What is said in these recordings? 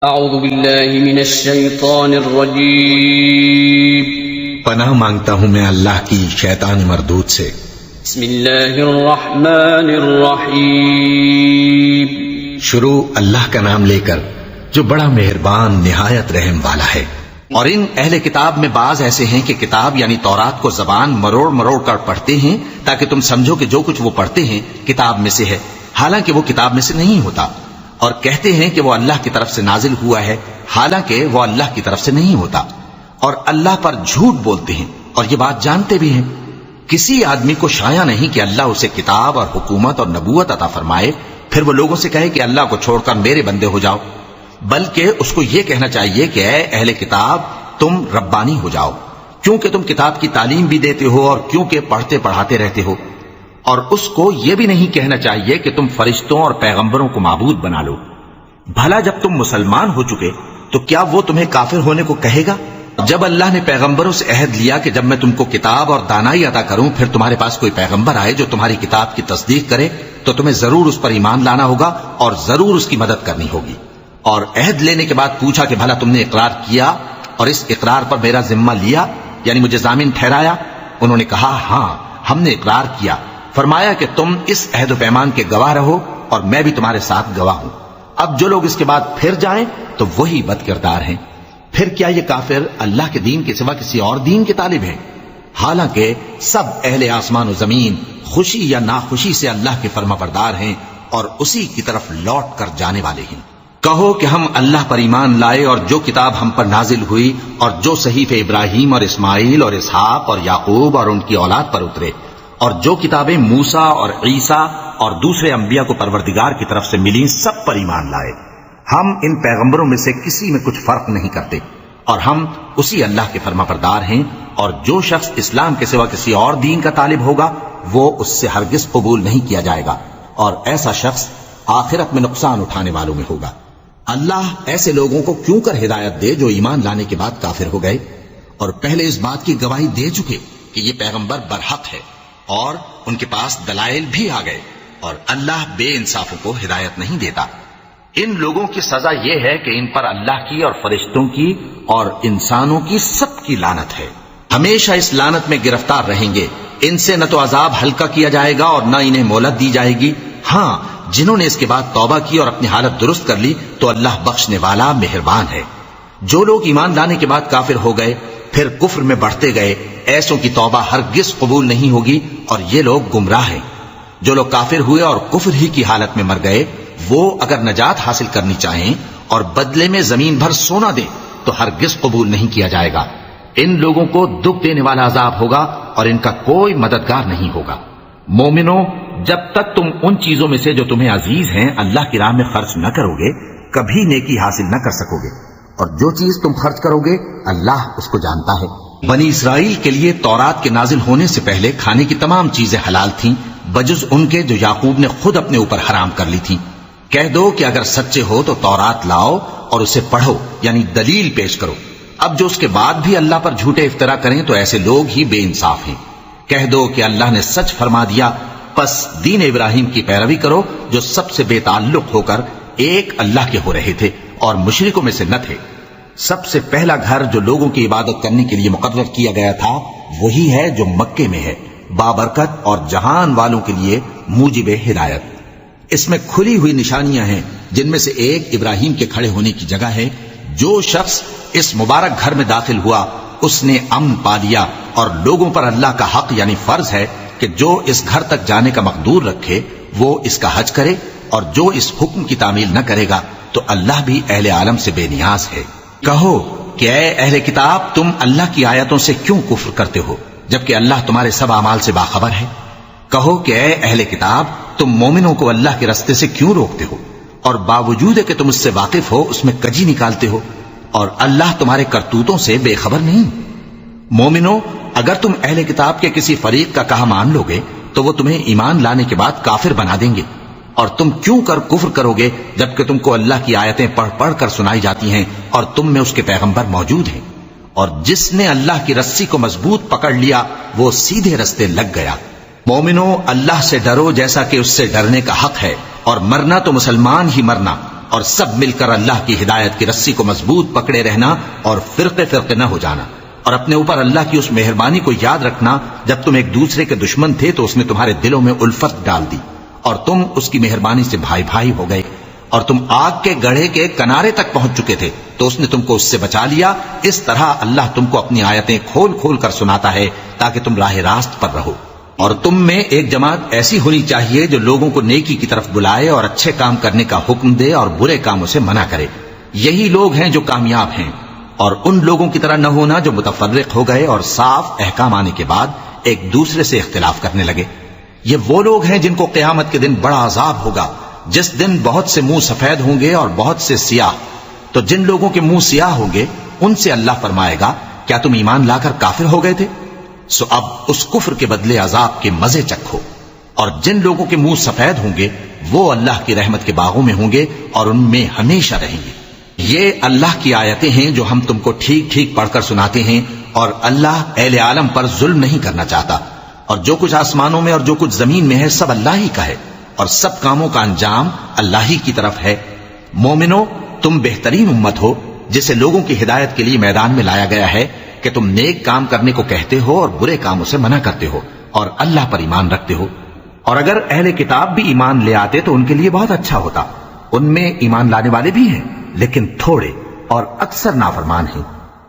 اعوذ باللہ من الشیطان الرجیم پناہ مانگتا ہوں میں اللہ کی شیطان مردود سے۔ بسم اللہ الرحمن الرحیم شروع اللہ کا نام لے کر جو بڑا مہربان نہایت رحم والا ہے۔ اور ان اہل کتاب میں بعض ایسے ہیں کہ کتاب یعنی تورات کو زبان مروڑ مروڑ کر پڑھتے ہیں تاکہ تم سمجھو کہ جو کچھ وہ پڑھتے ہیں کتاب میں سے ہے، حالانکہ وہ کتاب میں سے نہیں ہوتا، اور کہتے ہیں کہ وہ اللہ کی طرف سے نازل ہوا ہے، حالانکہ وہ اللہ کی طرف سے نہیں ہوتا، اور اللہ پر جھوٹ بولتے ہیں اور یہ بات جانتے بھی ہیں۔ کسی آدمی کو شایع نہیں کہ اللہ اسے کتاب اور حکومت اور نبوت عطا فرمائے پھر وہ لوگوں سے کہے کہ اللہ کو چھوڑ کر میرے بندے ہو جاؤ، بلکہ اس کو یہ کہنا چاہیے کہ اے اہل کتاب تم ربانی ہو جاؤ، کیونکہ تم کتاب کی تعلیم بھی دیتے ہو اور کیونکہ پڑھتے پڑھاتے رہتے ہو۔ اور اس کو یہ بھی نہیں کہنا چاہیے کہ تم فرشتوں اور پیغمبروں کو معبود بنا لو۔ بھلا جب تم مسلمان ہو چکے تو کیا وہ تمہیں کافر ہونے کو کہے گا؟ جب اللہ نے پیغمبروں سے عہد لیا کہ جب میں تم کو کتاب اور دانائی عطا کروں پھر تمہارے پاس کوئی پیغمبر آئے جو تمہاری کتاب کی تصدیق کرے تو تمہیں ضرور اس پر ایمان لانا ہوگا اور ضرور اس کی مدد کرنی ہوگی۔ اور عہد لینے کے بعد پوچھا کہ بھلا تم نے اقرار کیا اور اس اقرار پر میرا ذمہ لیا، یعنی مجھے ضامن ٹھہرایا؟ انہوں نے کہا ہاں ہم نے اقرار کیا۔ فرمایا کہ تم اس عہد و پیمان کے گواہ رہو اور میں بھی تمہارے ساتھ گواہ ہوں۔ اب جو لوگ اس کے بعد پھر جائیں تو وہی بد کردار ہیں۔ پھر کیا یہ کافر اللہ کے دین کے سوا کسی اور دین کے طالب ہیں؟ حالانکہ سب اہل آسمان و زمین خوشی یا ناخوشی سے اللہ کے فرما بردار ہیں اور اسی کی طرف لوٹ کر جانے والے ہیں۔ کہو کہ ہم اللہ پر ایمان لائے اور جو کتاب ہم پر نازل ہوئی اور جو صحیفے ابراہیم اور اسماعیل اور اسحاق اور یعقوب اور ان کی اولاد پر اترے اور جو کتابیں موسیٰ اور عیسیٰ اور دوسرے انبیاء کو پروردگار کی طرف سے ملیں سب پر ایمان لائے۔ ہم ان پیغمبروں میں سے کسی میں کچھ فرق نہیں کرتے اور ہم اسی اللہ کے فرما بردار ہیں، اور جو شخص اسلام کے سوا کسی اور دین کا طالب ہوگا وہ اس سے ہرگز قبول نہیں کیا جائے گا، اور ایسا شخص آخرت میں نقصان اٹھانے والوں میں ہوگا۔ اللہ ایسے لوگوں کو کیوں کر ہدایت دے جو ایمان لانے کے بعد کافر ہو گئے اور پہلے اس بات کی گواہی دے چکے کہ یہ پیغمبر برحق ہے اور ان کے پاس دلائل بھی آ گئے، اور اللہ بے انصافوں کو ہدایت نہیں دیتا۔ ان لوگوں کی سزا یہ ہے کہ ان پر اللہ کی اور فرشتوں کی اور انسانوں کی سب کی لعنت ہے، ہمیشہ اس لعنت میں گرفتار رہیں گے۔ ان سے نہ تو عذاب ہلکا کیا جائے گا اور نہ انہیں مہلت دی جائے گی۔ ہاں جنہوں نے اس کے بعد توبہ کی اور اپنی حالت درست کر لی تو اللہ بخشنے والا مہربان ہے۔ جو لوگ ایمان لانے کے بعد کافر ہو گئے پھر کفر میں بڑھتے گئے ایسوں کی توبہ ہرگز قبول نہیں ہوگی اور یہ لوگ گمراہ ہیں۔ جو لوگ کافر ہوئے اور کفر ہی کی حالت میں مر گئے وہ اگر نجات حاصل کرنی چاہیں اور بدلے میں زمین بھر سونا دیں تو ہرگز قبول نہیں کیا جائے گا۔ ان لوگوں کو دکھ دینے والا عذاب ہوگا اور ان کا کوئی مددگار نہیں ہوگا۔ مومنوں، جب تک تم ان چیزوں میں سے جو تمہیں عزیز ہیں اللہ کی راہ میں خرچ نہ کرو گے کبھی نیکی حاصل نہ کر سکو گے، اور جو چیز تم خرچ کرو گے اللہ اس کو جانتا ہے۔ بنی اسرائیل کے لیے تورات کے نازل ہونے سے پہلے کھانے کی تمام چیزیں حلال تھیں بجز ان کے جو یعقوب نے خود اپنے اوپر حرام کر لی تھیں۔ کہہ دو کہ اگر سچے ہو تو تورات لاؤ اور اسے پڑھو، یعنی دلیل پیش کرو۔ اب جو اس کے بعد بھی اللہ پر جھوٹے افطرا کریں تو ایسے لوگ ہی بے انصاف ہیں۔ کہہ دو کہ اللہ نے سچ فرما دیا، پس دین ابراہیم کی پیروی کرو جو سب سے بے تعلق ہو کر ایک اللہ کے ہو رہے تھے اور مشرکوں میں سے نہ تھے۔ سب سے پہلا گھر جو لوگوں کی عبادت کرنے کے لیے مقرر کیا گیا تھا وہی ہے جو مکے میں ہے، بابرکت اور جہان والوں کے لیے موجب ہدایت۔ اس میں کھلی ہوئی نشانیاں ہیں جن میں سے ایک ابراہیم کے کھڑے ہونے کی جگہ ہے۔ جو شخص اس مبارک گھر میں داخل ہوا اس نے امن پا لیا، اور لوگوں پر اللہ کا حق یعنی فرض ہے کہ جو اس گھر تک جانے کا مقدور رکھے وہ اس کا حج کرے، اور جو اس حکم کی تعمیل نہ کرے گا تو اللہ بھی اہل عالم سے بے نیاز ہے۔ کہو کہ اے اہل کتاب تم اللہ کی آیتوں سے کیوں کفر کرتے ہو جبکہ اللہ تمہارے سب اعمال سے باخبر ہے؟ کہو کہ اے اہل کتاب تم مومنوں کو اللہ کے راستے سے کیوں روکتے ہو اور باوجود ہے کہ تم اس سے واقف ہو اس میں کجی نکالتے ہو، اور اللہ تمہارے کرتوتوں سے بے خبر نہیں؟ مومنوں، اگر تم اہل کتاب کے کسی فریق کا کہا مان لو گے تو وہ تمہیں ایمان لانے کے بعد کافر بنا دیں گے، اور تم کیوں کر کفر کرو گے جبکہ تم کو اللہ کی آیتیں پڑھ پڑھ کر سنائی جاتی ہیں اور تم میں اس کے پیغمبر موجود ہیں؟ اور جس نے اللہ کی رسی کو مضبوط پکڑ لیا وہ سیدھے رستے لگ گیا۔ مومنوں، اللہ سے ڈرو جیسا کہ اس سے ڈرنے کا حق ہے، اور مرنا تو مسلمان ہی مرنا، اور سب مل کر اللہ کی ہدایت کی رسی کو مضبوط پکڑے رہنا اور فرقے فرقے نہ ہو جانا، اور اپنے اوپر اللہ کی اس مہربانی کو یاد رکھنا جب تم ایک دوسرے کے دشمن تھے تو اس نے تمہارے دلوں میں الفت ڈال دی اور تم اس کی مہربانی سے بھائی بھائی ہو گئے، اور تم آگ کے گڑھے کے کنارے تک پہنچ چکے تھے تو اس نے تم کو اس سے بچا لیا۔ اس طرح اللہ تم کو اپنی آیتیں کھول کھول کر سناتا ہے تاکہ تم راہ راست پر رہو۔ اور تم میں ایک جماعت ایسی ہونی چاہیے جو لوگوں کو نیکی کی طرف بلائے اور اچھے کام کرنے کا حکم دے اور برے کاموں سے منع کرے، یہی لوگ ہیں جو کامیاب ہیں۔ اور ان لوگوں کی طرح نہ ہونا جو متفرق ہو گئے اور صاف احکام آنے کے بعد ایک دوسرے سے اختلاف کرنے لگے۔ یہ وہ لوگ ہیں جن کو قیامت کے دن بڑا عذاب ہوگا، جس دن بہت سے منہ سفید ہوں گے اور بہت سے سیاہ۔ تو جن لوگوں کے منہ سیاہ ہوں گے ان سے اللہ فرمائے گا، کیا تم ایمان لا کر کافر ہو گئے تھے؟ سو اب اس کفر کے بدلے عذاب کے مزے چکھو۔ اور جن لوگوں کے منہ سفید ہوں گے وہ اللہ کی رحمت کے باغوں میں ہوں گے اور ان میں ہمیشہ رہیں گے۔ یہ اللہ کی آیتیں ہیں جو ہم تم کو ٹھیک ٹھیک پڑھ کر سناتے ہیں، اور اللہ اہل عالم پر ظلم نہیں کرنا چاہتا، اور جو کچھ آسمانوں میں اور جو کچھ زمین میں ہے سب اللہ ہی کا ہے، اور سب کاموں کا انجام اللہ ہی کی طرف ہے۔ مومنو، تم بہترین امت ہو جسے لوگوں کی ہدایت کے لیے میدان میں لایا گیا ہے کہ تم نیک کام کرنے کو کہتے ہو اور برے کاموں سے منع کرتے ہو اور اللہ پر ایمان رکھتے ہو۔ اور اگر اہل کتاب بھی ایمان لے آتے تو ان کے لیے بہت اچھا ہوتا، ان میں ایمان لانے والے بھی ہیں لیکن تھوڑے اور اکثر نافرمان ہیں۔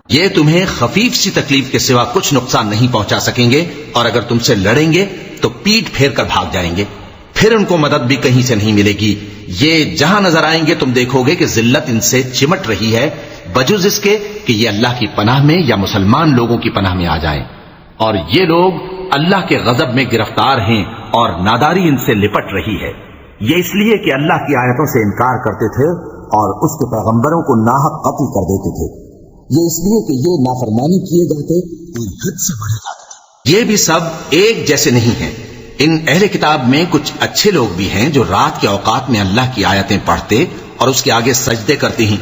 یہ تمہیں خفیف سی تکلیف کے سوا کچھ نقصان نہیں پہنچا سکیں گے، اور اگر تم سے لڑیں گے تو پیٹ پھیر کر بھاگ جائیں گے، پھر ان کو مدد بھی کہیں سے نہیں ملے گی۔ یہ جہاں نظر آئیں گے تم دیکھو گے کہ ذلت ان سے چمٹ رہی ہے، بجز اس کے کہ یہ اللہ کی پناہ میں یا مسلمان لوگوں کی پناہ میں آ جائیں۔ اور یہ لوگ اللہ کے غضب میں گرفتار ہیں اور ناداری ان سے لپٹ رہی ہے۔ یہ اس لیے کہ اللہ کی آیتوں سے انکار کرتے تھے اور اس کے پیغمبروں کو ناحق قتل کر دیتے تھے، یہ اس لیے کہ یہ نافرمانی کیے جاتے اور حد سے بڑھے جاتے تھے۔ یہ بھی سب ایک جیسے نہیں ہیں۔ ان اہل کتاب میں کچھ اچھے لوگ بھی ہیں جو رات کے اوقات میں اللہ کی آیتیں پڑھتے اور اس کے آگے سجدے کرتے ہیں،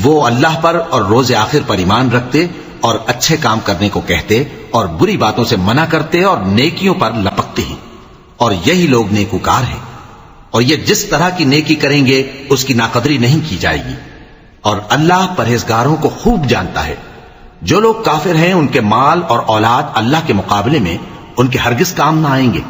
وہ اللہ پر اور روز آخر پر ایمان رکھتے اور اچھے کام کرنے کو کہتے اور بری باتوں سے منع کرتے اور نیکیوں پر لپکتے ہیں، اور یہی لوگ نیکوکار ہیں۔ اور یہ جس طرح کی نیکی کریں گے اس کی ناقدری نہیں کی جائے گی، اور اللہ پرہیزگاروں کو خوب جانتا ہے۔ جو لوگ کافر ہیں ان کے مال اور اولاد اللہ کے مقابلے میں ان کے ہرگز کام نہ آئیں گے،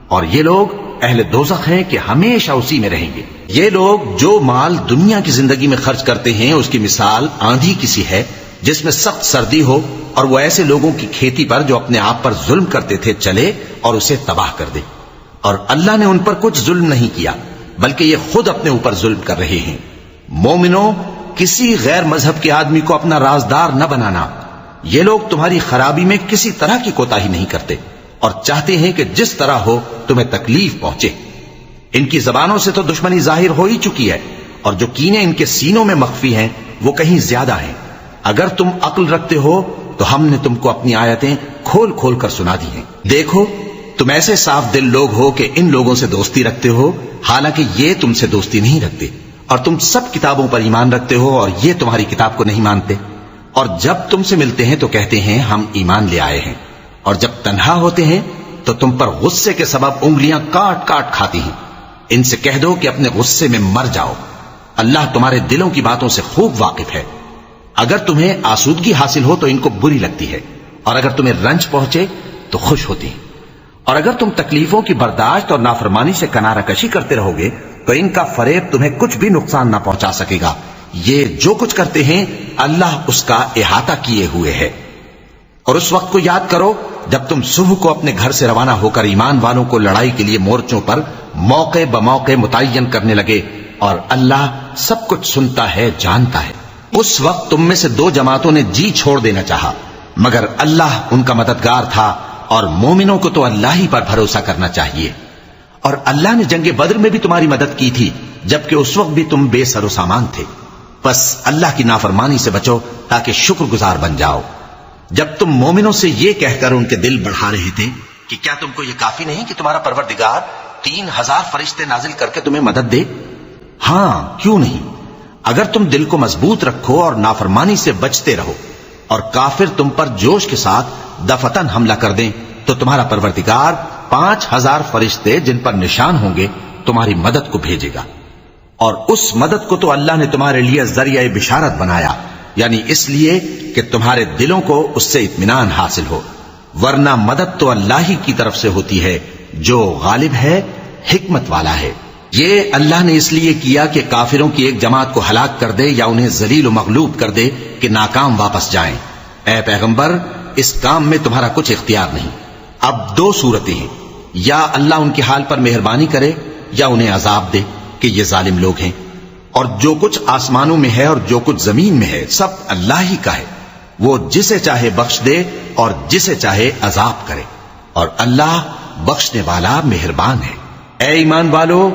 اور یہ لوگ اہل دوزخ ہیں کہ ہمیشہ اسی میں رہیں گے۔ یہ لوگ جو مال دنیا کی زندگی میں خرچ کرتے ہیں اس کی مثال آندھی کسی ہے جس میں سخت سردی ہو، اور وہ ایسے لوگوں کی کھیتی پر جو اپنے آپ پر ظلم کرتے تھے چلے اور اسے تباہ کر دے۔ اور اللہ نے ان پر کچھ ظلم نہیں کیا بلکہ یہ خود اپنے اوپر ظلم کر رہے ہیں۔ مومنو، کسی غیر مذہب کے آدمی کو اپنا رازدار نہ بنانا۔ یہ لوگ تمہاری خرابی میں کسی طرح کی کوتاہی نہیں کرتے اور چاہتے ہیں کہ جس طرح ہو تمہیں تکلیف پہنچے۔ ان کی زبانوں سے تو دشمنی ظاہر ہو ہی چکی ہے، اور جو کینے ان کے سینوں میں مخفی ہیں وہ کہیں زیادہ ہیں۔ اگر تم عقل رکھتے ہو تو ہم نے تم کو اپنی آیتیں کھول کھول کر سنا دی ہیں۔ دیکھو، تم ایسے صاف دل لوگ ہو کہ ان لوگوں سے دوستی رکھتے ہو حالانکہ یہ تم سے دوستی نہیں رکھتے، اور تم سب کتابوں پر ایمان رکھتے ہو اور یہ تمہاری کتاب کو نہیں مانتے، اور جب تم سے ملتے ہیں تو کہتے ہیں ہم ایمان لے آئے ہیں، اور جب تنہا ہوتے ہیں تو تم پر غصے کے سبب انگلیاں کاٹ کاٹ کھاتی ہیں۔ ان سے کہہ دو کہ اپنے غصے میں مر جاؤ، اللہ تمہارے دلوں کی باتوں سے خوب واقف ہے۔ اگر تمہیں آسودگی حاصل ہو تو ان کو بری لگتی ہے، اور اگر تمہیں رنج پہنچے تو خوش ہوتی ہیں۔ اور اگر تم تکلیفوں کی برداشت اور نافرمانی سے کنارہ کشی کرتے رہو گے تو ان کا فریب تمہیں کچھ بھی نقصان نہ پہنچا سکے گا۔ یہ جو کچھ کرتے ہیں اللہ اس کا احاطہ کیے ہوئے ہے۔ اور اس وقت کو یاد کرو جب تم صبح کو اپنے گھر سے روانہ ہو کر ایمان والوں کو لڑائی کے لیے مورچوں پر موقع بموقع متعین کرنے لگے، اور اللہ سب کچھ سنتا ہے، جانتا ہے۔ اس وقت تم میں سے دو جماعتوں نے جی چھوڑ دینا چاہا، مگر اللہ ان کا مددگار تھا، اور مومنوں کو تو اللہ ہی پر بھروسہ کرنا چاہیے۔ اور اللہ نے جنگ بدر میں بھی تمہاری مدد کی تھی جبکہ اس وقت بھی تم بے سر و سامان تھے۔ بس اللہ کی نافرمانی سے بچو تاکہ شکر گزار بن جاؤ۔ جب تم مومنوں سے یہ کہہ کر ان کے دل بڑھا رہے تھے کہ کیا تم کو یہ کافی نہیں کہ تمہارا پروردگار 3000 فرشتے نازل کر کے تمہیں مدد دے؟ ہاں، کیوں نہیں، اگر تم دل کو مضبوط رکھو اور نافرمانی سے بچتے رہو، اور کافر تم پر جوش کے ساتھ دفتن حملہ کر دیں تو تمہارا پروردگار 5000 فرشتے جن پر نشان ہوں گے تمہاری مدد کو بھیجے گا۔ اور اس مدد کو تو اللہ نے تمہارے لیے ذریعہ بشارت بنایا، یعنی اس لیے کہ تمہارے دلوں کو اس سے اطمینان حاصل ہو، ورنہ مدد تو اللہ ہی کی طرف سے ہوتی ہے جو غالب ہے، حکمت والا ہے۔ یہ اللہ نے اس لیے کیا کہ کافروں کی ایک جماعت کو ہلاک کر دے یا انہیں ذلیل و مغلوب کر دے کہ ناکام واپس جائیں۔ اے پیغمبر، اس کام میں تمہارا کچھ اختیار نہیں۔ اب دو صورتیں ہیں، یا اللہ ان کے حال پر مہربانی کرے یا انہیں عذاب دے کہ یہ ظالم لوگ ہیں، اور جو کچھ آسمانوں میں ہے اور جو کچھ زمین میں ہے سب اللہ ہی کا ہے، وہ جسے چاہے بخش دے اور جسے چاہے عذاب کرے، اور اللہ بخشنے والا مہربان ہے۔ اے ایمان والو،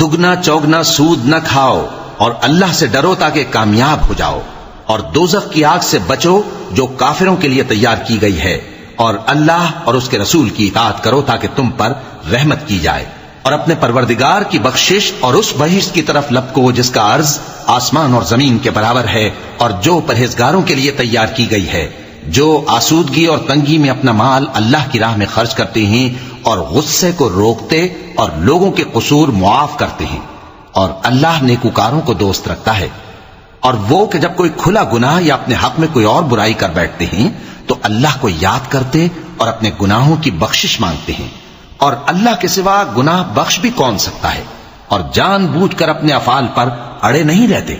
دگنا چوگنا سود نہ کھاؤ اور اللہ سے ڈرو تاکہ کامیاب ہو جاؤ، اور دوزخ کی آگ سے بچو جو کافروں کے لیے تیار کی گئی ہے، اور اللہ اور اس کے رسول کی اطاعت کرو تاکہ تم پر رحمت کی جائے، اور اپنے پروردگار کی بخشش اور اس بہشت کی طرف لپکو جس کا عرض آسمان اور زمین کے برابر ہے، اور جو پرہیزگاروں کے لیے تیار کی گئی ہے، جو آسودگی اور تنگی میں اپنا مال اللہ کی راہ میں خرچ کرتے ہیں اور غصے کو روکتے اور لوگوں کے قصور معاف کرتے ہیں، اور اللہ نیکوکاروں کو دوست رکھتا ہے۔ اور وہ کہ جب کوئی کھلا گناہ یا اپنے حق میں کوئی اور برائی کر بیٹھتے ہیں تو اللہ کو یاد کرتے اور اپنے گناہوں کی بخشش مانگتے ہیں، اور اللہ کے سوا گناہ بخش بھی کون سکتا ہے، اور جان بوجھ کر اپنے افعال پر اڑے نہیں رہتے۔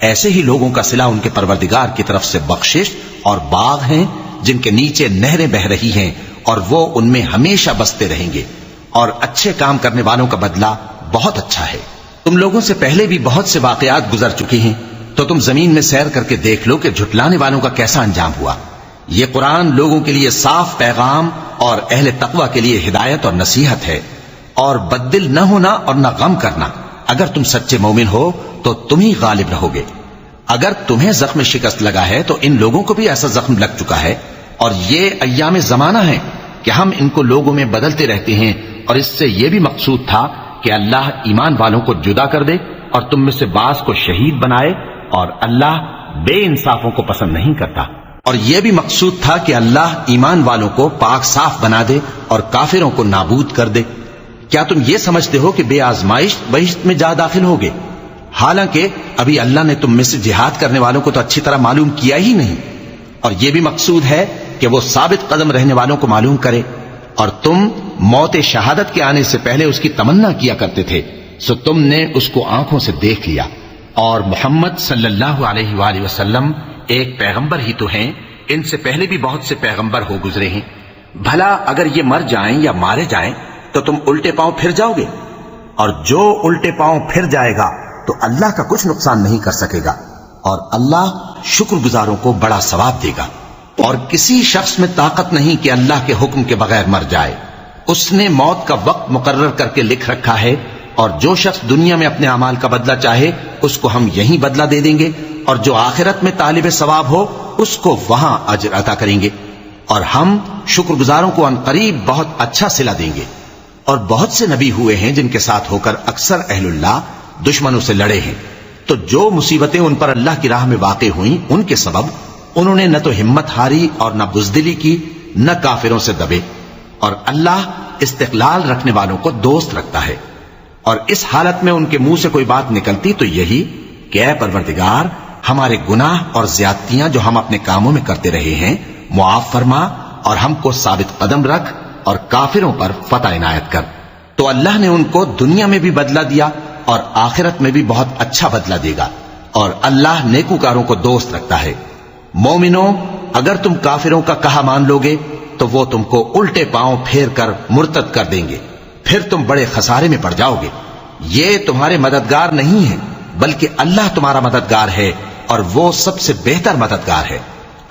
ایسے ہی لوگوں کا صلہ ان کے پروردگار کی طرف سے بخشش اور باغ ہیں جن کے نیچے نہریں بہ رہی ہیں، اور وہ ان میں ہمیشہ بستے رہیں گے، اور اچھے کام کرنے والوں کا بدلہ بہت اچھا ہے۔ تم لوگوں سے پہلے بھی بہت سے واقعات گزر چکے ہیں، تو تم زمین میں سیر کر کے دیکھ لو کہ جھٹلانے والوں کا کیسا انجام ہوا۔ یہ قرآن لوگوں کے لیے صاف پیغام اور اہل تقوی کے لیے ہدایت اور نصیحت ہے۔ اور بددل نہ ہونا اور نہ غم کرنا، اگر تم سچے مومن ہو تو تم ہی غالب رہو گے۔ اگر تمہیں زخم شکست لگا ہے تو ان لوگوں کو بھی ایسا زخم لگ چکا ہے، اور یہ ایام زمانہ ہے کہ ہم ان کو لوگوں میں بدلتے رہتے ہیں، اور اس سے یہ بھی مقصود تھا کہ اللہ ایمان والوں کو جدا کر دے اور تم میں سے بعض کو شہید بنائے، اور اللہ بے انصافوں کو پسند نہیں کرتا۔ اور یہ بھی مقصود تھا کہ اللہ ایمان والوں کو پاک صاف بنا دے اور کافروں کو نابود کر دے۔ کیا تم یہ سمجھتے ہو کہ بے آزمائش بہشت میں جا داخل ہوگے؟ حالانکہ ابھی اللہ نے تم میں سے جہاد کرنے والوں کو تو اچھی طرح معلوم کیا ہی نہیں، اور یہ بھی مقصود ہے کہ وہ ثابت قدم رہنے والوں کو معلوم کرے۔ اور تم موت شہادت کے آنے سے پہلے اس کی تمنا کیا کرتے تھے، سو تم نے اس کو آنکھوں سے دیکھ لیا۔ اور محمد صلی اللہ علیہ وآلہ وسلم ایک پیغمبر ہی تو ہیں، ان سے پہلے بھی بہت سے پیغمبر ہو گزرے ہیں۔ بھلا اگر یہ مر جائیں یا مارے جائیں تو تم الٹے پاؤں پھر جاؤ گے؟ اور جو الٹے پاؤں پھر جائے گا تو اللہ کا کچھ نقصان نہیں کر سکے گا، اور اللہ شکر گزاروں کو بڑا ثواب دے گا۔ اور کسی شخص میں طاقت نہیں کہ اللہ کے حکم کے بغیر مر جائے، اس نے موت کا وقت مقرر کر کے لکھ رکھا ہے، اور جو شخص دنیا میں اپنے اعمال کا بدلہ چاہے اس کو ہم یہیں بدلہ دے دیں گے، اور جو آخرت میں طالب ثواب ہو اس کو وہاں اجر عطا کریں گے، اور ہم شکر گزاروں کو عنقریب بہت اچھا صلہ دیں گے۔ اور بہت سے نبی ہوئے ہیں جن کے ساتھ ہو کر اکثر اہل اللہ دشمنوں سے لڑے ہیں، تو جو مصیبتیں ان پر اللہ کی راہ میں واقع ہوئیں ان کے سبب انہوں نے نہ تو ہمت ہاری اور نہ بزدلی کی، نہ کافروں سے دبے، اور اللہ استقلال رکھنے والوں کو دوست رکھتا ہے۔ اور اس حالت میں ان کے منہ سے کوئی بات نکلتی تو یہی کہ اے پروردگار، ہمارے گناہ اور زیادتیاں جو ہم اپنے کاموں میں کرتے رہے ہیں معاف فرما، اور ہم کو ثابت قدم رکھ اور کافروں پر فتح عنایت کر۔ تو اللہ نے ان کو دنیا میں بھی بدلہ دیا اور آخرت میں بھی بہت اچھا بدلہ دے گا، اور اللہ نیکوکاروں کو دوست رکھتا ہے۔ مومنوں، اگر تم کافروں کا کہا مان لوگے تو وہ تم کو الٹے پاؤں پھیر کر مرتد کر دیں گے، پھر تم بڑے خسارے میں پڑ جاؤ گے۔ یہ تمہارے مددگار نہیں ہیں بلکہ اللہ تمہارا مددگار ہے، اور وہ سب سے بہتر مددگار ہے۔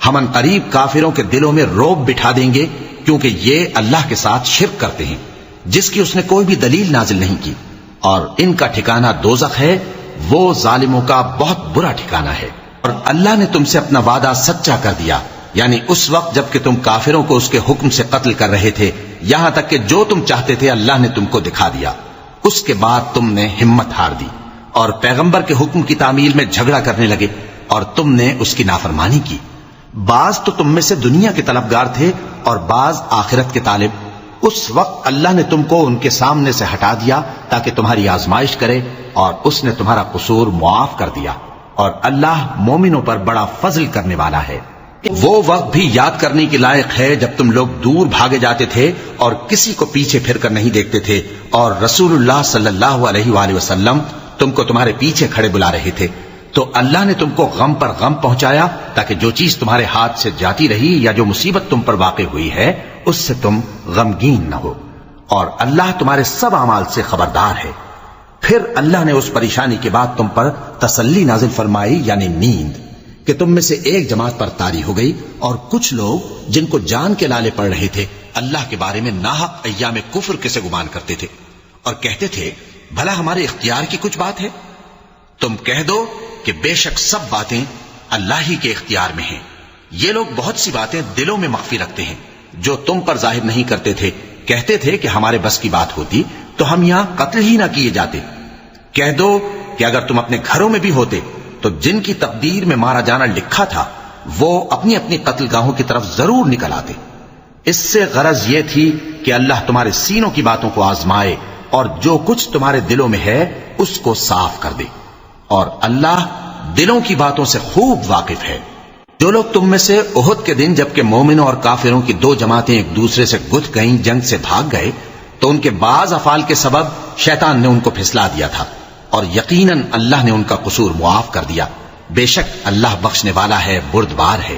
ہم عنقریب کافروں کے دلوں میں رعب بٹھا دیں گے، کیونکہ یہ اللہ کے ساتھ شرک کرتے ہیں جس کی اس نے کوئی بھی دلیل نازل نہیں کی، اور ان کا ٹھکانہ دوزخ ہے، وہ ظالموں کا بہت برا ٹھکانہ ہے۔ اور اللہ نے تم سے اپنا وعدہ سچا کر دیا، یعنی اس وقت جب کہ تم کافروں کو اس کے حکم سے قتل کر رہے تھے، یہاں تک کہ جو تم چاہتے تھے اللہ نے تم کو دکھا دیا۔ اس کے بعد تم نے ہمت ہار دی اور پیغمبر کے حکم کی تعمیل میں جھگڑا کرنے لگے، اور تم نے اس کی نافرمانی کی۔ بعض تو تم میں سے دنیا کے طلبگار تھے اور بعض آخرت کے طالب، اس وقت اللہ نے تم کو ان کے سامنے سے ہٹا دیا تاکہ تمہاری آزمائش کرے، اور اس نے تمہارا قصور معاف کر دیا، اور اللہ مومنوں پر بڑا فضل کرنے والا ہے۔ وہ وقت بھی یاد کرنے کے لائق ہے جب تم لوگ دور بھاگے جاتے تھے اور کسی کو پیچھے پھر کر نہیں دیکھتے تھے، اور رسول اللہ صلی اللہ علیہ وآلہ وسلم تم کو تمہارے پیچھے کھڑے بلا رہے تھے، تو اللہ نے تم کو غم پر غم پہنچایا تاکہ جو چیز تمہارے ہاتھ سے جاتی رہی یا جو مصیبت تم پر واقع ہوئی ہے اس سے تم غمگین نہ ہو، اور اللہ تمہارے سب اعمال سے خبردار ہے۔ پھر اللہ نے اس پریشانی کے بعد تم پر تسلی نازل فرمائی، یعنی نیند، کہ تم میں سے ایک جماعت پر طاری ہو گئی، اور کچھ لوگ جن کو جان کے لالے پڑ رہے تھے اللہ کے بارے میں ناحق ایام کفر کے سے گمان کرتے تھے، اور کہتے تھے بھلا ہمارے اختیار کی کچھ بات ہے؟ تم کہہ دو کہ بے شک سب باتیں اللہ ہی کے اختیار میں ہیں۔ یہ لوگ بہت سی باتیں دلوں میں مخفی رکھتے ہیں جو تم پر ظاہر نہیں کرتے تھے، کہتے تھے کہ ہمارے بس کی بات ہوتی تو ہم یہاں قتل ہی نہ کیے جاتے۔ کہہ دو کہ اگر تم اپنے گھروں میں بھی ہوتے تو جن کی تقدیر میں مارا جانا لکھا تھا وہ اپنی اپنی قتل گاہوں کی طرف ضرور نکل آتے۔ اس سے غرض یہ تھی کہ اللہ تمہارے سینوں کی باتوں کو آزمائے اور جو کچھ تمہارے دلوں میں ہے اس کو صاف کر دے، اور اللہ دلوں کی باتوں سے خوب واقف ہے۔ جو لوگ تم میں سے احد کے دن جبکہ مومنوں اور کافروں کی دو جماعتیں ایک دوسرے سے گتھ گئیں جنگ سے بھاگ گئے تو ان کے بعض افعال کے سبب شیطان نے ان کو پھسلا دیا تھا، اور یقیناً اللہ نے ان کا قصور معاف کر دیا، بے شک اللہ بخشنے والا ہے، بردبار ہے۔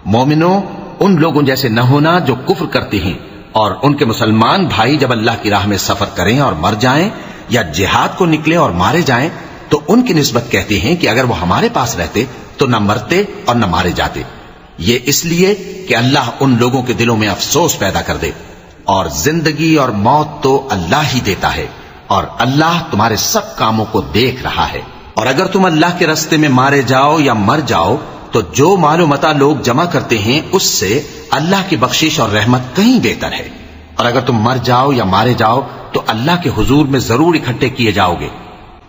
مومنوں، ان لوگوں جیسے نہ ہونا جو کفر کرتے ہیں، اور ان کے مسلمان بھائی جب اللہ کی راہ میں سفر کریں اور مر جائیں یا جہاد کو نکلے اور مارے جائیں تو ان کی نسبت کہتے ہیں کہ اگر وہ ہمارے پاس رہتے تو نہ مرتے اور نہ مارے جاتے، یہ اس لیے کہ اللہ ان لوگوں کے دلوں میں افسوس پیدا کر دے، اور زندگی اور موت تو اللہ ہی دیتا ہے، اور اللہ تمہارے سب کاموں کو دیکھ رہا ہے۔ اور اگر تم اللہ کے راستے میں مارے جاؤ یا مر جاؤ تو جو مال و متاع لوگ جمع کرتے ہیں اس سے اللہ کی بخشش اور رحمت کہیں بہتر ہے، اور اگر تم مر جاؤ یا مارے جاؤ تو اللہ کے حضور میں ضرور اکٹھے کیے جاؤ گے۔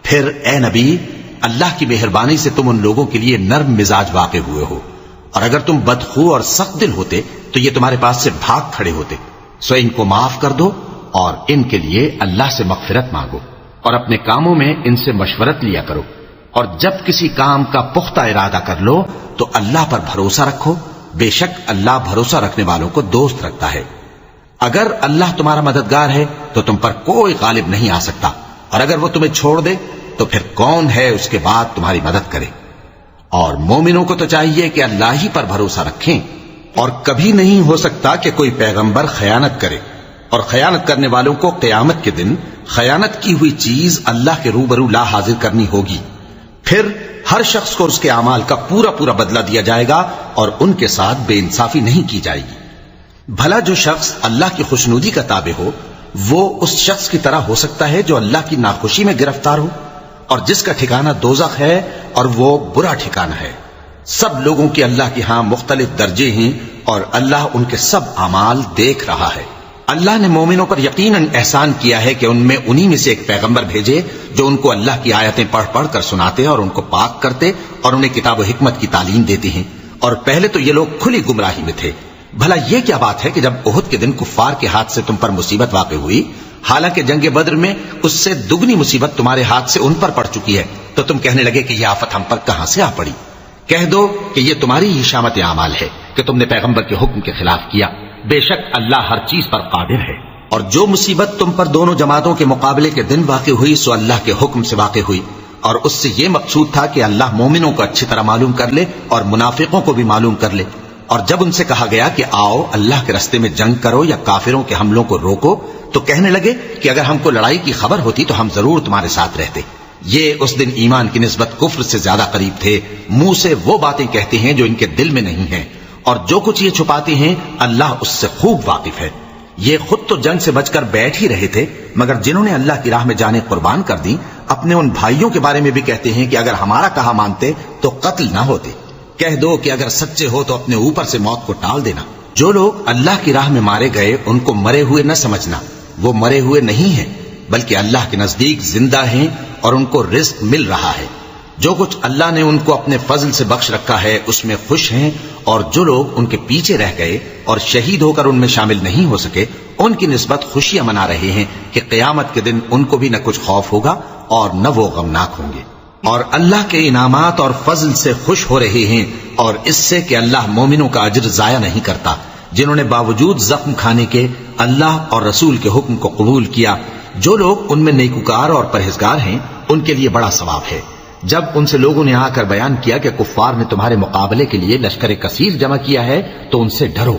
پھر اے نبی، اللہ کی مہربانی سے تم ان لوگوں کے لیے نرم مزاج واقع ہوئے ہو، اور اگر تم بدخو اور سخت دل ہوتے تو یہ تمہارے پاس سے بھاگ کھڑے ہوتے، سو ان کو معاف کر دو اور ان کے لیے اللہ سے مغفرت مانگو، اور اپنے کاموں میں ان سے مشورت لیا کرو، اور جب کسی کام کا پختہ ارادہ کر لو تو اللہ پر بھروسہ رکھو، بے شک اللہ بھروسہ رکھنے والوں کو دوست رکھتا ہے۔ اگر اللہ تمہارا مددگار ہے تو تم پر کوئی غالب نہیں آ سکتا، اور اگر وہ تمہیں چھوڑ دے تو پھر کون ہے اس کے بعد تمہاری مدد کرے؟ اور مومنوں کو تو چاہیے کہ اللہ ہی پر بھروسہ رکھیں، اور کبھی نہیں ہو سکتا کہ کوئی پیغمبر خیانت کرے، اور خیانت کرنے والوں کو قیامت کے دن خیانت کی ہوئی چیز اللہ کے روبرو لا حاضر کرنی ہوگی، پھر ہر شخص کو اس کے اعمال کا پورا پورا بدلہ دیا جائے گا اور ان کے ساتھ بے انصافی نہیں کی جائے گی۔ بھلا جو شخص اللہ کی خوشنودی کا تابع ہو وہ اس شخص کی طرح ہو سکتا ہے جو اللہ کی ناخوشی میں گرفتار ہو، اور جس کا ٹھکانہ دوزخ ہے اور وہ برا ٹھکانہ ہے۔ سب لوگوں کے اللہ کے ہاں مختلف درجے ہیں اور اللہ ان کے سب اعمال دیکھ رہا ہے۔ اللہ نے مومنوں پر یقیناً احسان کیا ہے کہ ان میں انہی میں سے ایک پیغمبر بھیجے جو ان کو اللہ کی آیتیں پڑھ پڑھ کر سناتے اور ان کو پاک کرتے اور انہیں کتاب و حکمت کی تعلیم دیتے ہیں، اور پہلے تو یہ لوگ کھلی گمراہی میں تھے۔ بھلا یہ کیا بات ہے کہ جب احد کے دن کفار کے ہاتھ سے تم پر مصیبت واقع ہوئی، حالانکہ جنگ بدر میں اس سے دگنی مصیبت تمہارے ہاتھ سے ان پر پڑ چکی ہے، تو تم کہنے لگے کہ یہ آفت ہم پر کہاں سے آ پڑی؟ کہہ دو کہ یہ تمہاری ہی شامت اعمال ہے کہ تم نے پیغمبر کے حکم کے خلاف کیا، بے شک اللہ ہر چیز پر قادر ہے۔ اور جو مصیبت تم پر دونوں جماعتوں کے مقابلے کے دن واقع ہوئی سو اللہ کے حکم سے واقع ہوئی، اور اس سے یہ مقصود تھا کہ اللہ مومنوں کو اچھی طرح معلوم کر لے اور منافقوں کو بھی معلوم کر لے۔ اور جب ان سے کہا گیا کہ آؤ اللہ کے راستے میں جنگ کرو یا کافروں کے حملوں کو روکو تو کہنے لگے کہ اگر ہم کو لڑائی کی خبر ہوتی تو ہم ضرور تمہارے ساتھ رہتے۔ یہ اس دن ایمان کی نسبت کفر سے زیادہ قریب تھے، منہ سے وہ باتیں کہتے ہیں جو ان کے دل میں نہیں ہیں، اور جو کچھ یہ چھپاتے ہیں اللہ اس سے خوب واقف ہے۔ یہ خود تو جنگ سے بچ کر بیٹھ ہی رہے تھے، مگر جنہوں نے اللہ کی راہ میں جانیں قربان کر دی اپنے ان بھائیوں کے بارے میں بھی کہتے ہیں کہ اگر ہمارا کہا مانتے تو قتل نہ ہوتے۔ کہہ دو کہ اگر سچے ہو تو اپنے اوپر سے موت کو ٹال دینا۔ جو لوگ اللہ کی راہ میں مارے گئے ان کو مرے ہوئے نہ سمجھنا، وہ مرے ہوئے نہیں ہیں بلکہ اللہ کے نزدیک زندہ ہیں اور ان کو رزق مل رہا ہے۔ جو کچھ اللہ نے ان کو اپنے فضل سے بخش رکھا ہے اس میں خوش ہیں، اور جو لوگ ان کے پیچھے رہ گئے اور شہید ہو کر ان میں شامل نہیں ہو سکے ان کی نسبت خوشیاں منا رہے ہیں کہ قیامت کے دن ان کو بھی نہ کچھ خوف ہوگا اور نہ وہ غمناک ہوں گے، اور اللہ کے انعامات اور فضل سے خوش ہو رہے ہیں، اور اس سے کہ اللہ مومنوں کا اجر ضائع نہیں کرتا جنہوں نے باوجود زخم کھانے کے اللہ اور رسول کے حکم کو قبول کیا۔ جو لوگ ان میں نیکوکار اور پرہیزگار ہیں ان کے لیے بڑا ثواب ہے۔ جب ان سے لوگوں نے آ کر بیان کیا کہ کفار نے تمہارے مقابلے کے لیے لشکر کثیر جمع کیا ہے تو ان سے ڈرو،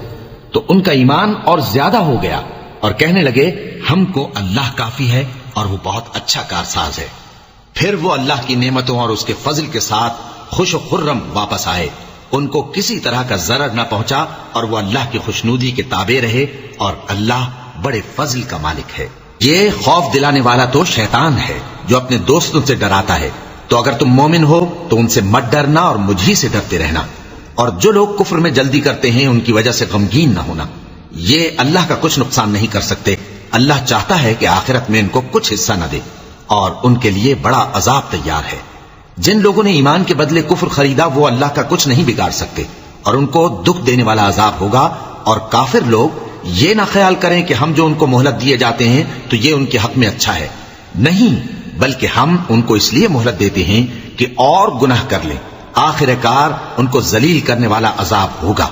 تو ان کا ایمان اور زیادہ ہو گیا اور کہنے لگے ہم کو اللہ کافی ہے اور وہ بہت اچھا کارساز ہے۔ پھر وہ اللہ کی نعمتوں اور اس کے فضل کے ساتھ خوش و خرم واپس آئے، ان کو کسی طرح کا ضرر نہ پہنچا اور وہ اللہ کی خوشنودی کے تابع رہے، اور اللہ بڑے فضل کا مالک ہے۔ یہ خوف دلانے والا تو شیطان ہے جو اپنے دوستوں سے ڈراتا ہے، تو اگر تم مومن ہو تو ان سے مت ڈرنا اور مجھ ہی سے ڈرتے رہنا، اور جو لوگ کفر میں جلدی کرتے ہیں ان کی وجہ سے غمگین نہ ہونا، یہ اللہ کا کچھ نقصان نہیں کر سکتے۔ اللہ چاہتا ہے کہ آخرت میں ان کو کچھ حصہ نہ دے، اور ان کے لیے بڑا عذاب تیار ہے۔ جن لوگوں نے ایمان کے بدلے کفر خریدا وہ اللہ کا کچھ نہیں بگاڑ سکتے، اور ان کو دکھ دینے والا عذاب ہوگا۔ اور کافر لوگ یہ نہ خیال کریں کہ ہم جو ان کو مہلت دیے جاتے ہیں تو یہ ان کے حق میں اچھا ہے، نہیں، بلکہ ہم ان کو اس لیے مہلت دیتے ہیں کہ اور گناہ کر لیں، آخر کار ان کو ذلیل کرنے والا عذاب ہوگا۔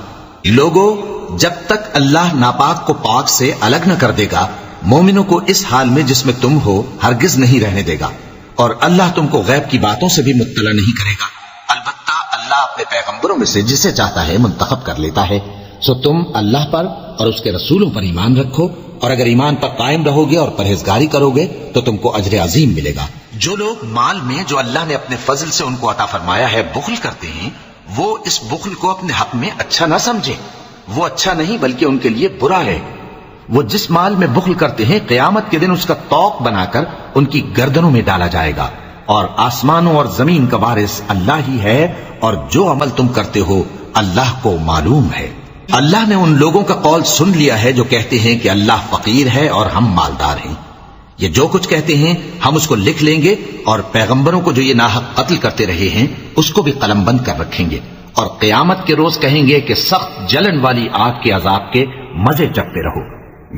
لوگوں، جب تک اللہ ناپاک کو پاک سے الگ نہ کر دے گا مومنوں کو اس حال میں جس میں تم ہو ہرگز نہیں رہنے دے گا، اور اللہ تم کو غیب کی باتوں سے بھی مطلع نہیں کرے گا۔ البتہ اللہ اپنے پیغمبروں میں سے جسے چاہتا ہے منتخب کر لیتا ہے، سو تم اللہ پر اور اس کے رسولوں پر ایمان رکھو، اور اگر ایمان پر قائم رہو گے اور پرہیزگاری کرو گے تو تم کو اجر عظیم ملے گا۔ جو لوگ مال میں جو اللہ نے اپنے فضل سے ان کو عطا فرمایا ہے بخل کرتے ہیں، وہ اس بخل کو اپنے حق میں اچھا نہ سمجھے، وہ اچھا نہیں بلکہ ان کے لیے برا ہے۔ وہ جس مال میں بخل کرتے ہیں قیامت کے دن اس کا طوق بنا کر ان کی گردنوں میں ڈالا جائے گا، اور آسمانوں اور زمین کا وارث اللہ ہی ہے، اور جو عمل تم کرتے ہو اللہ کو معلوم ہے۔ اللہ نے ان لوگوں کا قول سن لیا ہے جو کہتے ہیں کہ اللہ فقیر ہے اور ہم مالدار ہیں۔ یہ جو کچھ کہتے ہیں ہم اس کو لکھ لیں گے، اور پیغمبروں کو جو یہ ناحق قتل کرتے رہے ہیں اس کو بھی قلم بند کر رکھیں گے، اور قیامت کے روز کہیں گے کہ سخت جلن والی آگ کے عذاب کے مزے چکھتے رہو۔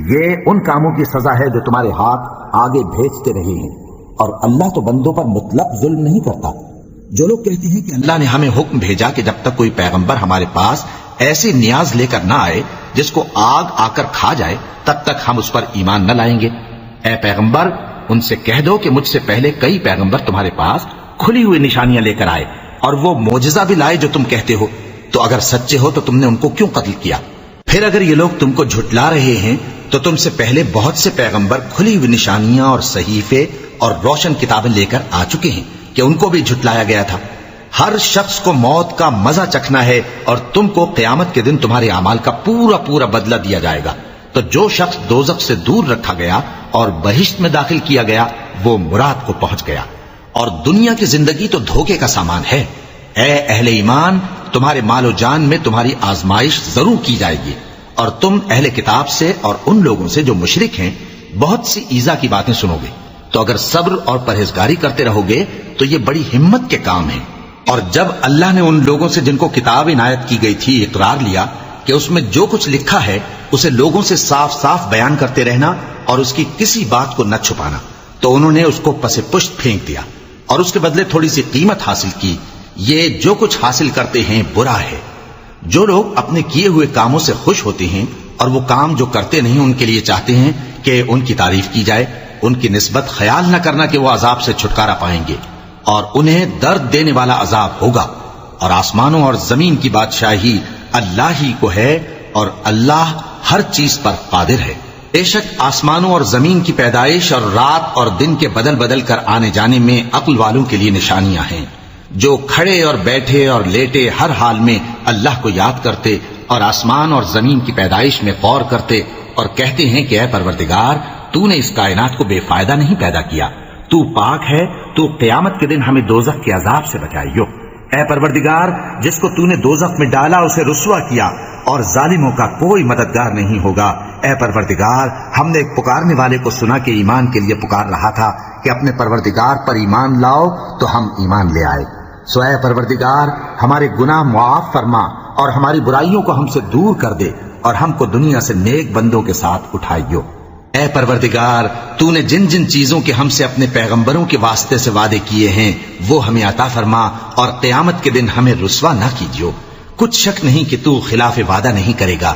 یہ ان کاموں کی سزا ہے جو تمہارے ہاتھ آگے بھیجتے رہے ہیں، اور اللہ تو بندوں پر مطلق ظلم نہیں کرتا۔ جو لوگ کہتے ہیں کہ اللہ نے ہمیں حکم بھیجا کہ جب تک کوئی پیغمبر ہمارے پاس ایسی نیاز لے کر نہ آئے جس کو آگ آ کر کھا جائے تب تک ہم اس پر ایمان نہ لائیں گے، اے پیغمبر ان سے کہہ دو کہ مجھ سے پہلے کئی پیغمبر تمہارے پاس کھلی ہوئی نشانیاں لے کر آئے اور وہ معجزہ بھی لائے جو تم کہتے ہو، تو اگر سچے ہو تو تم نے ان کو کیوں قتل کیا؟ پھر اگر یہ لوگ تم کو جھٹلا رہے ہیں تو تم سے پہلے بہت سے پیغمبر کھلی ہوئی نشانیاں اور صحیفے اور روشن کتابیں لے کر آ چکے ہیں کہ ان کو بھی جھٹلایا گیا تھا۔ ہر شخص کو موت کا مزہ چکھنا ہے، اور تم کو قیامت کے دن تمہارے اعمال کا پورا پورا بدلہ دیا جائے گا۔ تو جو شخص دوزخ سے دور رکھا گیا اور بہشت میں داخل کیا گیا وہ مراد کو پہنچ گیا، اور دنیا کی زندگی تو دھوکے کا سامان ہے۔ اے اہل ایمان، تمہارے مال و جان میں تمہاری آزمائش ضرور کی جائے گی، اور تم اہل کتاب سے اور ان لوگوں سے جو مشرک ہیں بہت سی ایذا کی باتیں سنو گے، تو اگر صبر اور پرہیزگاری کرتے رہو گے تو یہ بڑی ہمت کے کام ہیں۔ اور جب اللہ نے ان لوگوں سے جن کو کتاب عنایت کی گئی تھی اقرار لیا کہ اس میں جو کچھ لکھا ہے اسے لوگوں سے صاف صاف بیان کرتے رہنا اور اس کی کسی بات کو نہ چھپانا، تو انہوں نے اس کو پس پشت پھینک دیا اور اس کے بدلے تھوڑی سی قیمت حاصل کی۔ یہ جو کچھ حاصل کرتے ہیں برا ہے۔ جو لوگ اپنے کیے ہوئے کاموں سے خوش ہوتے ہیں اور وہ کام جو کرتے نہیں ان کے لیے چاہتے ہیں کہ ان کی تعریف کی جائے، ان کی نسبت خیال نہ کرنا کہ وہ عذاب سے چھٹکارا پائیں گے، اور انہیں درد دینے والا عذاب ہوگا۔ اور آسمانوں اور زمین کی بادشاہی اللہ ہی کو ہے، اور اللہ ہر چیز پر قادر ہے۔ بے شک آسمانوں اور زمین کی پیدائش اور رات اور دن کے بدل بدل کر آنے جانے میں عقل والوں کے لیے نشانیاں ہیں، جو کھڑے اور بیٹھے اور لیٹے ہر حال میں اللہ کو یاد کرتے اور آسمان اور زمین کی پیدائش میں غور کرتے اور کہتے ہیں کہ اے پروردگار، تو نے اس کائنات کو بے فائدہ نہیں پیدا کیا، تو پاک ہے، تو قیامت کے دن ہمیں دوزخ کے عذاب سے بچائیو۔ اے پروردگار، جس کو تو نے دوزخ میں ڈالا اسے رسوا کیا، اور ظالموں کا کوئی مددگار نہیں ہوگا۔ اے پروردگار، ہم نے ایک پکارنے والے کو سنا کہ ایمان کے لیے پکار رہا تھا کہ اپنے پروردگار پر ایمان لاؤ، تو ہم ایمان لے آئے۔ سو اے پروردگار ہمارے گناہ معاف فرما اور ہماری برائیوں کو ہم سے دور کر دے اور ہم کو دنیا سے نیک بندوں کے ساتھ اٹھائیو۔ اے پروردگار تو نے جن جن چیزوں کے ہم سے اپنے پیغمبروں کے واسطے سے وعدے کیے ہیں وہ ہمیں عطا فرما اور قیامت کے دن ہمیں رسوا نہ کیجیو۔ کچھ شک نہیں کہ تو خلاف وعدہ نہیں کرے گا۔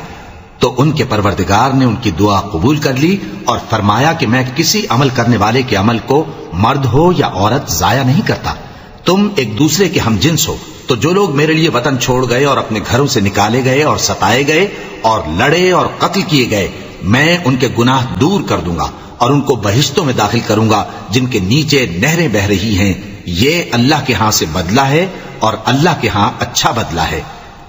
تو ان کے پروردگار نے ان کی دعا قبول کر لی اور فرمایا کہ میں کسی عمل کرنے والے کے عمل کو مرد ہو یا عورت ضائع نہیں کرتا۔ تم ایک دوسرے کے ہم جنس ہو، تو جو لوگ میرے لیے وطن چھوڑ گئے اور اپنے گھروں سے نکالے گئے اور ستائے گئے اور لڑے اور قتل کیے گئے، میں ان کے گناہ دور کر دوں گا اور ان کو بہشتوں میں داخل کروں گا جن کے نیچے نہریں بہ رہی ہیں۔ یہ اللہ کے ہاں سے بدلہ ہے اور اللہ کے ہاں اچھا بدلہ ہے۔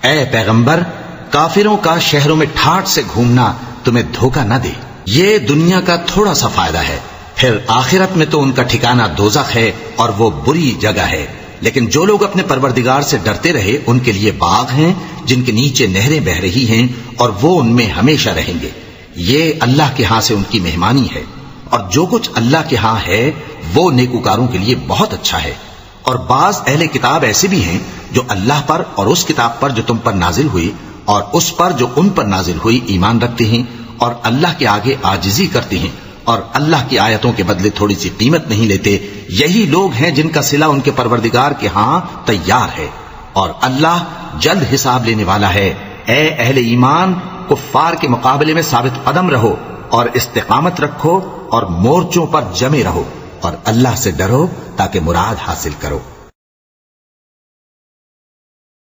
اے پیغمبر، کافروں کا شہروں میں ٹھاٹ سے گھومنا تمہیں دھوکہ نہ دے، یہ دنیا کا تھوڑا سا فائدہ ہے، پھر آخرت میں تو ان کا ٹھکانہ دوزخ ہے اور وہ بری جگہ ہے۔ لیکن جو لوگ اپنے پروردگار سے ڈرتے رہے ان کے لیے باغ ہیں جن کے نیچے نہریں بہ رہی ہیں اور وہ ان میں ہمیشہ رہیں گے۔ یہ اللہ کے ہاں سے ان کی مہمانی ہے، اور جو کچھ اللہ کے ہاں ہے وہ نیکوکاروں کے لیے بہت اچھا ہے۔ اور بعض اہل کتاب ایسے بھی ہیں جو اللہ پر اور اس کتاب پر جو تم پر نازل ہوئی اور اس پر جو ان پر نازل ہوئی ایمان رکھتے ہیں اور اللہ کے آگے عاجزی کرتے ہیں اور اللہ کی آیتوں کے بدلے تھوڑی سی قیمت نہیں لیتے، یہی لوگ ہیں جن کا صلہ ان کے پروردگار کے ہاں تیار ہے، اور اللہ جلد حساب لینے والا ہے۔ اے اہل ایمان، کفار کے مقابلے میں ثابت قدم رہو اور استقامت رکھو اور مورچوں پر جمے رہو اور اللہ سے ڈرو تاکہ مراد حاصل کرو۔